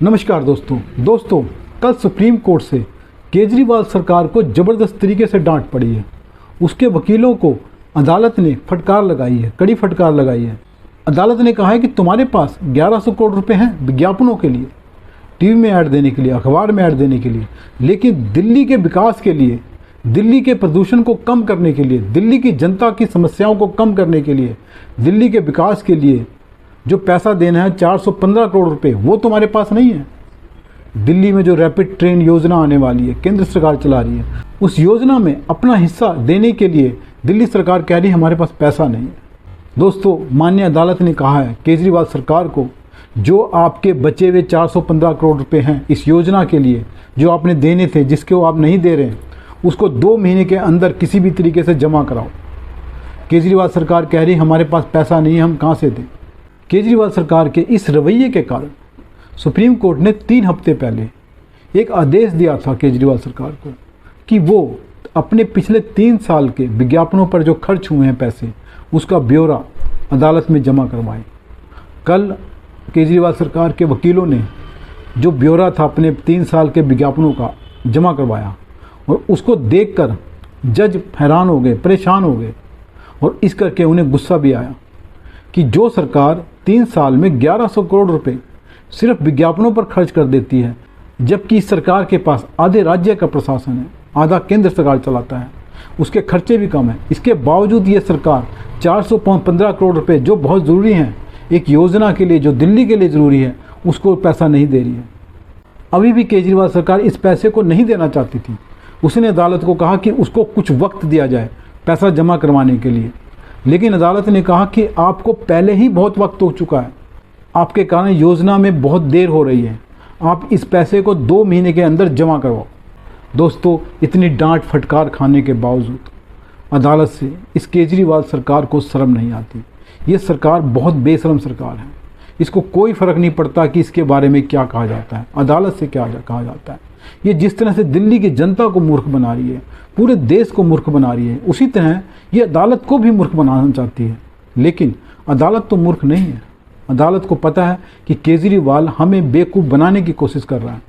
नमस्कार दोस्तों कल सुप्रीम कोर्ट से केजरीवाल सरकार को ज़बरदस्त तरीके से डांट पड़ी है। उसके वकीलों को अदालत ने फटकार लगाई है, कड़ी फटकार लगाई है। अदालत ने कहा है कि तुम्हारे पास 1100 करोड़ रुपए हैं विज्ञापनों के लिए, टीवी में ऐड देने के लिए, अखबार में ऐड देने के लिए, लेकिन दिल्ली के विकास के लिए, दिल्ली के प्रदूषण को कम करने के लिए, दिल्ली की जनता की समस्याओं को कम करने के लिए, दिल्ली के विकास के लिए जो पैसा देना है 415 करोड़ रुपए, वो तुम्हारे पास नहीं है। दिल्ली में जो रैपिड ट्रेन योजना आने वाली है, केंद्र सरकार चला रही है, उस योजना में अपना हिस्सा देने के लिए दिल्ली सरकार कह रही है हमारे पास पैसा नहीं है। दोस्तों, माननीय अदालत ने कहा है केजरीवाल सरकार को, जो आपके बचे हुए 415 करोड़ रुपए हैं इस योजना के लिए जो आपने देने थे, जिसके वो आप नहीं दे रहे हैं, उसको 2 महीने के अंदर किसी भी तरीके से जमा कराओ। केजरीवाल सरकार कह रही हमारे पास पैसा नहीं है, हम कहाँ से दें। केजरीवाल सरकार के इस रवैये के कारण सुप्रीम कोर्ट ने 3 हफ्ते पहले एक आदेश दिया था केजरीवाल सरकार को कि वो अपने पिछले 3 साल के विज्ञापनों पर जो खर्च हुए हैं पैसे, उसका ब्यौरा अदालत में जमा करवाएं। कल केजरीवाल सरकार के वकीलों ने जो ब्यौरा था अपने 3 साल के विज्ञापनों का जमा करवाया, और उसको देखकर जज हैरान हो गए, परेशान हो गए, और इस करके उन्हें गुस्सा भी आया कि जो सरकार 3 साल में 1100 करोड़ रुपए सिर्फ विज्ञापनों पर खर्च कर देती है, जबकि इस सरकार के पास आधे राज्य का प्रशासन है, आधा केंद्र सरकार चलाता है, उसके खर्चे भी कम हैं, इसके बावजूद ये सरकार 415 करोड़ रुपए जो बहुत ज़रूरी हैं एक योजना के लिए, जो दिल्ली के लिए ज़रूरी है, उसको पैसा नहीं दे रही है। अभी भी केजरीवाल सरकार इस पैसे को नहीं देना चाहती थी। उसने अदालत को कहा कि उसको कुछ वक्त दिया जाए पैसा जमा करवाने के लिए, लेकिन अदालत ने कहा कि आपको पहले ही बहुत वक्त हो चुका है, आपके कारण योजना में बहुत देर हो रही है, आप इस पैसे को 2 महीने के अंदर जमा करवाओ। दोस्तों, इतनी डांट फटकार खाने के बावजूद अदालत से इस केजरीवाल सरकार को शर्म नहीं आती। ये सरकार बहुत बेशर्म सरकार है। इसको कोई फ़र्क नहीं पड़ता कि इसके बारे में क्या कहा जाता है, अदालत से क्या कहा जाता है। ये जिस तरह से दिल्ली की जनता को मूर्ख बना रही है, पूरे देश को मूर्ख बना रही है, उसी तरह ये अदालत को भी मूर्ख बनाना चाहती है। लेकिन अदालत तो मूर्ख नहीं है। अदालत को पता है कि केजरीवाल हमें बेवकूफ़ बनाने की कोशिश कर रहा है।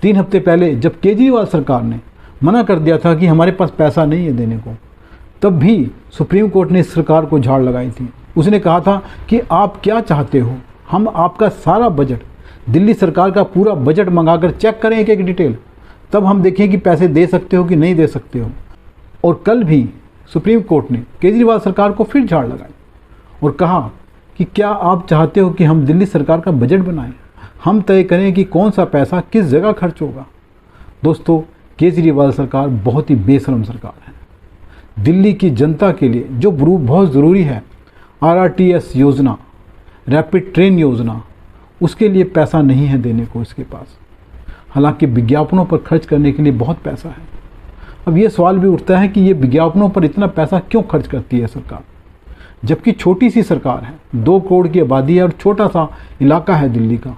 3 हफ्ते पहले जब केजरीवाल सरकार ने मना कर दिया था कि हमारे पास पैसा नहीं है देने को, तब भी सुप्रीम कोर्ट ने इस सरकार को झाड़ लगाई थी। उसने कहा था कि आप क्या चाहते हो, हम आपका सारा बजट, दिल्ली सरकार का पूरा बजट मंगाकर चेक करें एक डिटेल, तब हम देखें कि पैसे दे सकते हो कि नहीं दे सकते हो। और कल भी सुप्रीम कोर्ट ने केजरीवाल सरकार को फिर झाड़ लगाई और कहा कि क्या आप चाहते हो कि हम दिल्ली सरकार का बजट बनाएं, हम तय करें कि कौन सा पैसा किस जगह खर्च होगा। दोस्तों, केजरीवाल सरकार बहुत ही बेशर्म सरकार है। दिल्ली की जनता के लिए जो बहुत ज़रूरी है, RRTS योजना, रैपिड ट्रेन योजना, उसके लिए पैसा नहीं है देने को इसके पास। हालांकि विज्ञापनों पर खर्च करने के लिए बहुत पैसा है। अब ये सवाल भी उठता है कि ये विज्ञापनों पर इतना पैसा क्यों खर्च करती है सरकार, जबकि छोटी सी सरकार है, 2 करोड़ की आबादी है और छोटा सा इलाका है दिल्ली का,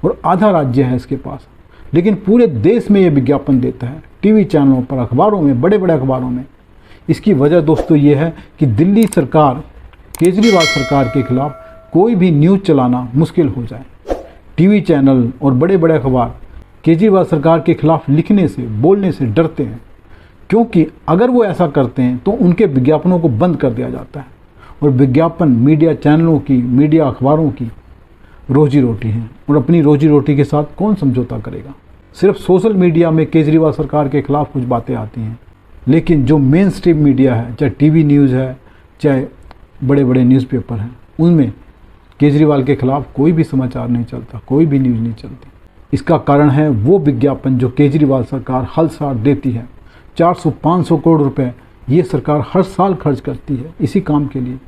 और आधा राज्य है इसके पास, लेकिन पूरे देश में ये विज्ञापन देता है, टीवी चैनलों पर, अखबारों में, बड़े बड़े अखबारों में। इसकी वजह दोस्तों ये है कि दिल्ली सरकार, केजरीवाल सरकार के खिलाफ कोई भी न्यूज़ चलाना मुश्किल हो जाए। टीवी चैनल और बड़े बड़े अखबार केजरीवाल सरकार के खिलाफ लिखने से, बोलने से डरते हैं, क्योंकि अगर वो ऐसा करते हैं तो उनके विज्ञापनों को बंद कर दिया जाता है। और विज्ञापन मीडिया चैनलों की, मीडिया अखबारों की रोजी रोटी है, और अपनी रोजी रोटी के साथ कौन समझौता करेगा। सिर्फ सोशल मीडिया में केजरीवाल सरकार के खिलाफ कुछ बातें आती हैं, लेकिन जो मेन स्ट्रीम मीडिया है, चाहे टीवी न्यूज़ है, चाहे बड़े बड़े न्यूज़पेपर हैं, उनमें केजरीवाल के खिलाफ कोई भी समाचार नहीं चलता, कोई भी न्यूज़ नहीं चलती। इसका कारण है वो विज्ञापन जो केजरीवाल सरकार हर साल देती है। 400-500 करोड़ रुपए ये सरकार हर साल खर्च करती है इसी काम के लिए।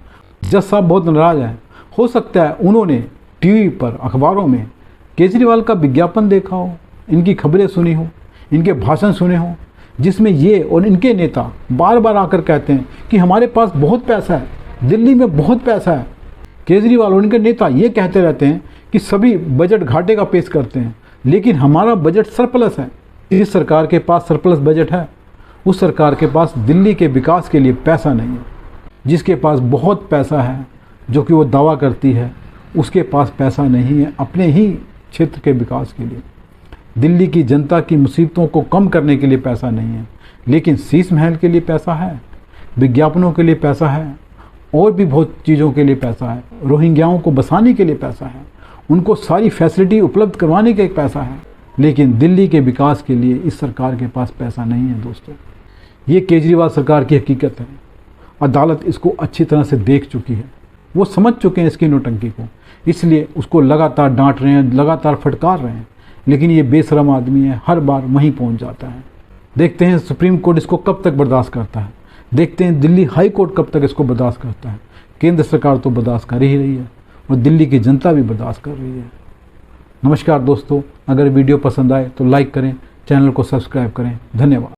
जज साहब बहुत नाराज़ हैं। हो सकता है उन्होंने टीवी पर, अखबारों में केजरीवाल का विज्ञापन देखा हो, इनकी खबरें सुनी हो, इनके भाषण सुने हो, जिसमें ये और इनके नेता बार बार आकर कहते हैं कि हमारे पास बहुत पैसा है, दिल्ली में बहुत पैसा है। केजरीवाल और इनके नेता ये कहते रहते हैं कि सभी बजट घाटे का पेश करते हैं, लेकिन हमारा बजट सरप्लस है। इस सरकार के पास सरप्लस बजट है, उस सरकार के पास दिल्ली के विकास के लिए पैसा नहीं है। जिसके पास बहुत पैसा है, जो कि वो दावा करती है, उसके पास पैसा नहीं है अपने ही क्षेत्र के विकास के लिए। दिल्ली की जनता की मुसीबतों को कम करने के लिए पैसा नहीं है, लेकिन शीश महल के लिए पैसा है, विज्ञापनों के लिए पैसा है, और भी बहुत चीज़ों के लिए पैसा है। रोहिंग्याओं को बसाने के लिए पैसा है, उनको सारी फैसिलिटी उपलब्ध करवाने का एक पैसा है, लेकिन दिल्ली के विकास के लिए इस सरकार के पास पैसा नहीं है। दोस्तों, ये केजरीवाल सरकार की हकीकत है। अदालत इसको अच्छी तरह से देख चुकी है, वो समझ चुके हैं इसकी नौटंकी को, इसलिए उसको लगातार डांट रहे हैं, लगातार फटकार रहे हैं। लेकिन ये बेशरम आदमी है, हर बार वहीं पहुंच जाता है। देखते हैं सुप्रीम कोर्ट इसको कब तक बर्दाश्त करता है, देखते हैं दिल्ली हाई कोर्ट कब तक इसको बर्दाश्त करता है। केंद्र सरकार तो बर्दाश्त कर ही रही है और दिल्ली की जनता भी बर्दाश्त कर रही है। नमस्कार दोस्तों, अगर वीडियो पसंद आए तो लाइक करें, चैनल को सब्सक्राइब करें। धन्यवाद।